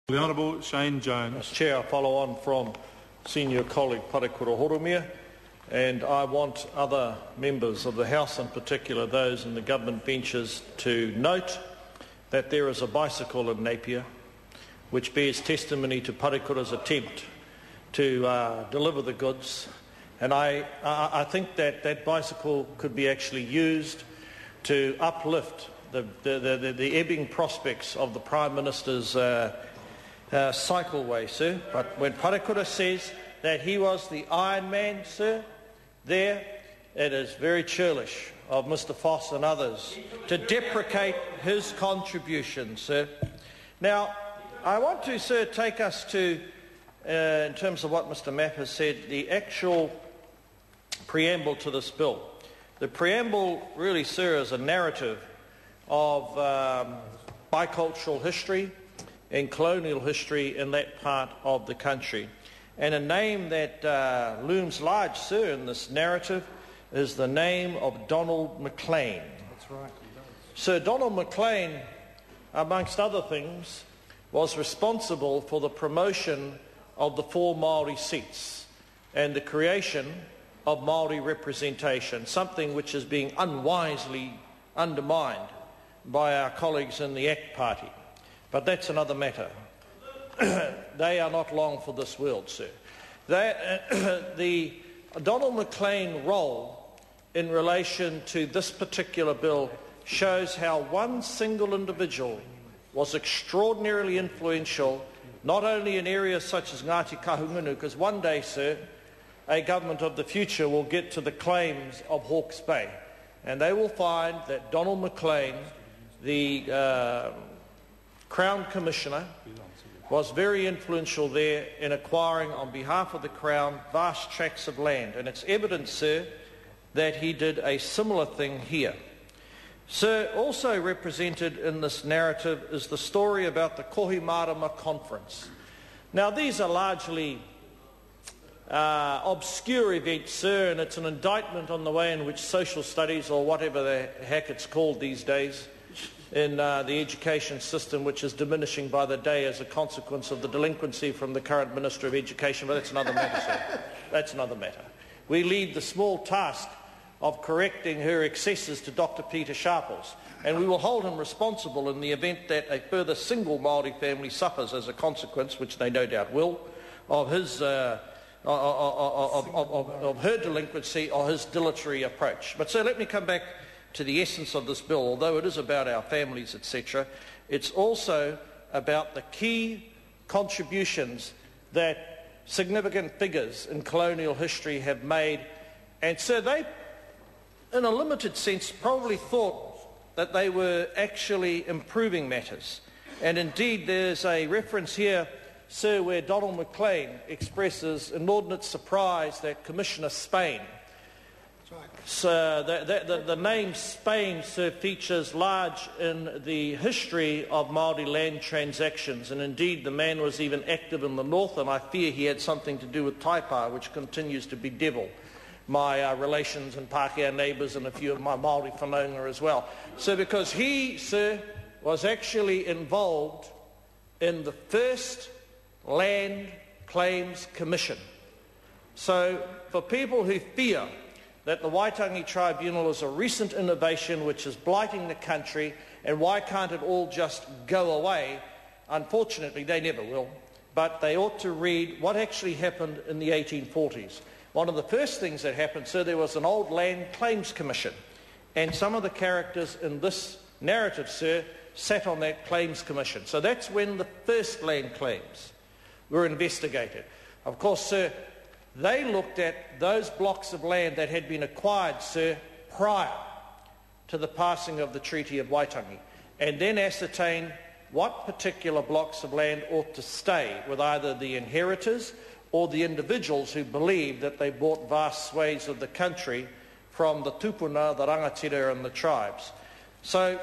The Honourable Shane Jones. As Chair, I follow on from senior colleague Parekura Horomia, and I want other members of the House, in particular those in the government benches, to note that there is a bicycle in Napier which bears testimony to Parekura's attempt to deliver the goods, and I think that that bicycle could be actually used to uplift the ebbing prospects of the Prime Minister's cycleway, sir. But when Parekura says that he was the Iron Man, sir, there it is very churlish of Mr Foss and others to deprecate his contribution, sir. Now, I want to, sir, take us to, in terms of what Mr Mapp has said, the actual preamble to this bill. The preamble really, sir, is a narrative of bicultural history and colonial history in that part of the country. And a name that looms large, sir, in this narrative is the name of Donald Maclean. That's right. Sir Donald Maclean, amongst other things, was responsible for the promotion of the 4 Māori seats and the creation of Māori representation, something which is being unwisely undermined by our colleagues in the ACT Party. But that's another matter. They are not long for this world, sir. The Donald Maclean role in relation to this particular bill shows how one single individual was extraordinarily influential, not only in areas such as Ngati Kahungunu, because one day, sir, a government of the future will get to the claims of Hawke's Bay, and they will find that Donald Maclean, the Crown Commissioner, was very influential there in acquiring, on behalf of the Crown, vast tracts of land. And it's evident, sir, that he did a similar thing here. Sir, also represented in this narrative is the story about the Kohimarama Conference. Now, these are largely obscure events, sir, and it's an indictment on the way in which social studies, or whatever the heck it's called these days, in the education system, which is diminishing by the day as a consequence of the delinquency from the current Minister of Education. But that's another matter, sir. That's another matter. We leave the small task of correcting her excesses to Dr Peter Sharples, and we will hold him responsible in the event that a further single Māori family suffers as a consequence, which they no doubt will, of his of her delinquency or his dilatory approach. But, sir, let me come back to the essence of this bill. Although it is about our families, etc., it's also about the key contributions that significant figures in colonial history have made. And so they, in a limited sense, probably thought that they were actually improving matters. And indeed, there's a reference here, sir, where Donald Maclean expresses inordinate surprise that Commissioner Spain, so the name Spain, sir, features large in the history of Māori land transactions, and indeed the man was even active in the north, and I fear he had something to do with Taipa, which continues to bedevil my relations and Pākehā neighbours and a few of my Māori whanaunga as well. So because he, sir, was actually involved in the first Land Claims Commission. So for people who fear that the Waitangi Tribunal is a recent innovation which is blighting the country, and why can't it all just go away? Unfortunately, they never will, but they ought to read what actually happened in the 1840s. One of the first things that happened, sir, there was an old Land Claims Commission, and some of the characters in this narrative, sir, sat on that Claims Commission. So that's when the first land claims were investigated. Of course, sir, they looked at those blocks of land that had been acquired, sir, prior to the passing of the Treaty of Waitangi, and then ascertained what particular blocks of land ought to stay with either the inheritors or the individuals who believed that they bought vast swathes of the country from the tupuna, the rangatira and the tribes. So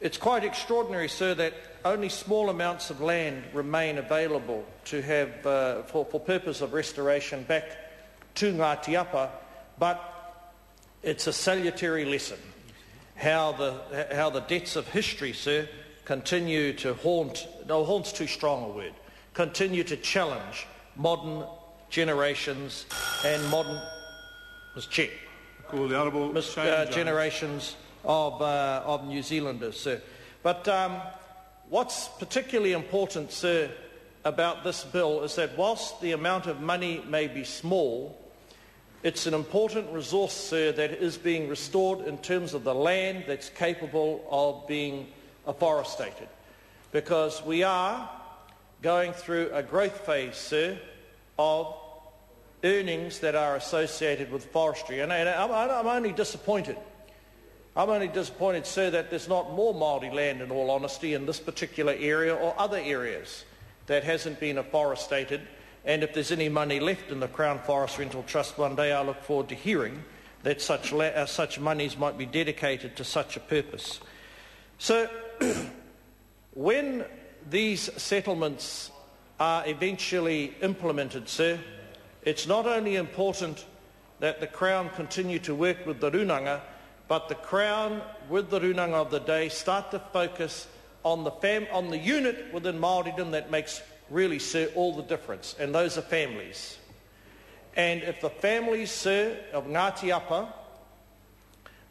it's quite extraordinary, sir, that only small amounts of land remain available to have for purpose of restoration back to Ngati Apa, but it's a salutary lesson how the debts of history, sir, continue to haunt's too strong a word, continue to challenge modern generations and modern, Call the Honourable generations of New Zealanders, sir. But what's particularly important, sir, about this bill is that whilst the amount of money may be small, it's an important resource, sir, that is being restored in terms of the land that's capable of being afforested. Because we are going through a growth phase, sir, of earnings that are associated with forestry. And I'm only disappointed. I'm only disappointed, sir, that there's not more Māori land, in all honesty, in this particular area or other areas that hasn't been afforested. And if there's any money left in the Crown Forest Rental Trust one day, I look forward to hearing that such monies might be dedicated to such a purpose. So when these settlements are eventually implemented, sir, it's not only important that the Crown continue to work with the Runanga, but the Crown, with the Runanga of the day, start to focus on the unit within Māoridom that makes really, sir, all the difference, and those are families. And if the families, sir, of Ngati Apa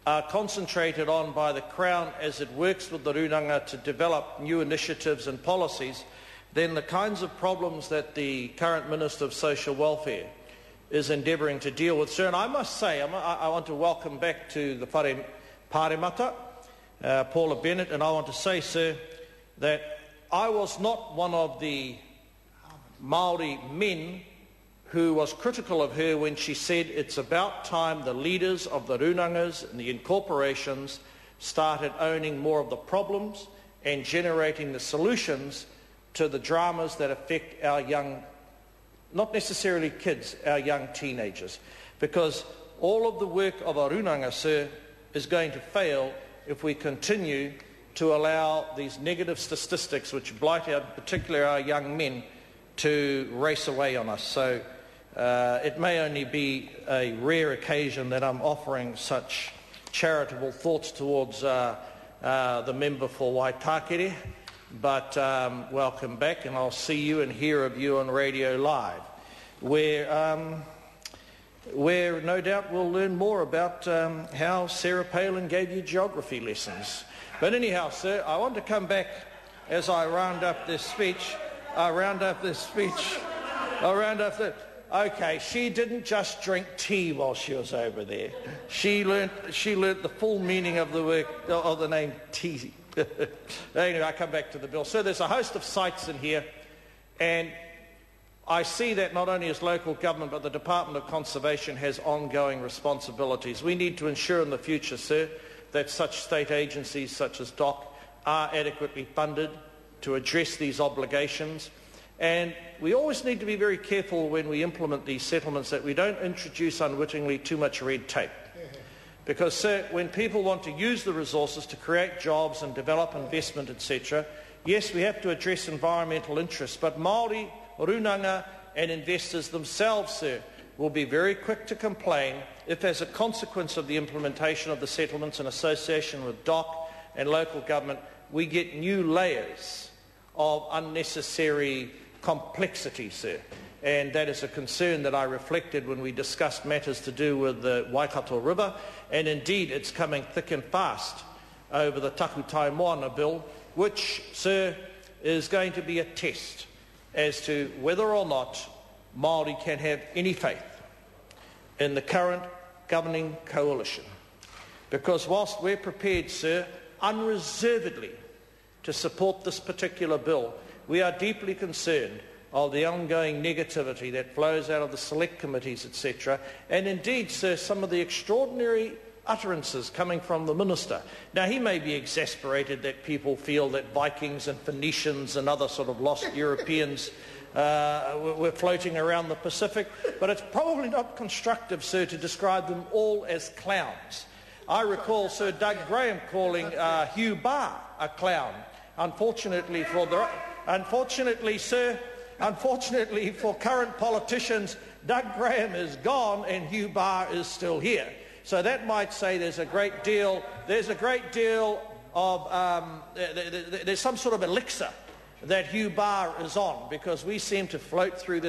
are concentrated on by the Crown as it works with the Runanga to develop new initiatives and policies, then the kinds of problems that the current Minister of Social Welfare is endeavouring to deal with, sir. And I must say, I want to welcome back to the Whare Pāremata, Paula Bennett, and I want to say, sir, that I was not one of the Māori men who was critical of her when she said it's about time the leaders of the Runangas and the incorporations started owning more of the problems and generating the solutions to the dramas that affect our young, not necessarily kids, our young teenagers. Because all of the work of a Runanga, sir, is going to fail if we continue to allow these negative statistics which blight out, particularly our young men, to race away on us. So it may only be a rare occasion that I'm offering such charitable thoughts towards the member for Waitakere, but welcome back, and I'll see you and hear of you on Radio Live, where no doubt we'll learn more about how Sarah Palin gave you geography lessons. But anyhow, sir, I want to come back as I round up this speech. Okay, she didn't just drink tea while she was over there. She learnt the full meaning of the word, of the name tea. Anyway, I come back to the bill. So there's a host of sites in here, and I see that not only as local government, but the Department of Conservation has ongoing responsibilities. We need to ensure in the future, sir, that such state agencies such as DOC are adequately funded to address these obligations. And we always need to be very careful when we implement these settlements that we don't introduce unwittingly too much red tape. Because, sir, when people want to use the resources to create jobs and develop investment, etc., yes, we have to address environmental interests, but Māori, Runanga and investors themselves, sir, will be very quick to complain if, as a consequence of the implementation of the settlements in association with DOC and local government, we get new layers of unnecessary complexity, sir. And that is a concern that I reflected when we discussed matters to do with the Waikato River, and indeed it's coming thick and fast over the Takutai Moana bill, which, sir, is going to be a test as to whether or not Māori can have any faith in the current governing coalition. Because whilst we're prepared, sir, unreservedly to support this particular bill, we are deeply concerned of the ongoing negativity that flows out of the select committees, etc. And indeed, sir, some of the extraordinary utterances coming from the minister. Now, he may be exasperated that people feel that Vikings and Phoenicians and other sort of lost Europeans were floating around the Pacific, but it's probably not constructive, sir, to describe them all as clowns. I recall Sir Doug Graham calling Hugh Barr a clown. Unfortunately for current politicians, Doug Graham is gone and Hugh Barr is still here. So that might say there's a great deal there's some sort of elixir that Hugh Barr is on, because we seem to float through this